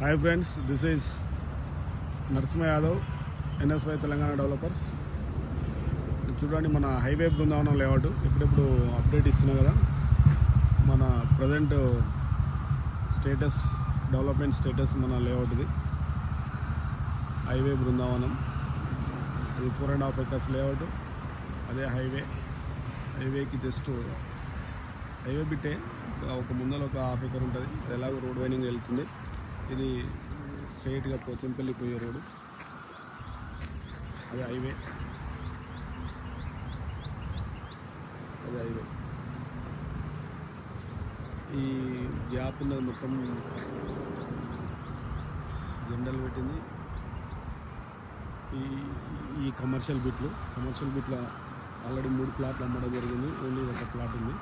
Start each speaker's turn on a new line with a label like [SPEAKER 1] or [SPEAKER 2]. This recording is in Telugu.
[SPEAKER 1] Hi friends, this is Narasimha Yadav, NSY Telangana developers. చూడండి, మన హైవే బృందావనం లేఅవుట్ ఎప్పుడెప్పుడు అప్డేట్ ఇస్తున్నా కదా. మన ప్రజెంట్ స్టేటస్, డెవలప్మెంట్ స్టేటస్ మన లేఅవుట్ ఇది హైవే బృందావనం. ఇది 4.5 acres లేఅవుట్. అదే హైవేకి జస్ట్ హైవే బిట్టే ఒక ముందర ఒక 1/2 acre ఉంటుంది. ఎలాగో రోడ్ వైనింగ్ వెళ్తుంది. ఇది స్ట్రైట్గా పోచంపల్లి పోయే రోడ్డు. అది హైవే. ఈ గ్యాప్ ఉన్నది మొత్తం జెండలు పెట్టింది. ఈ కమర్షియల్ బిట్లు ఆల్రెడీ 3 ప్లాట్లు అమ్మడం జరిగింది. ఓన్లీ ఒక ప్లాట్ ఉంది.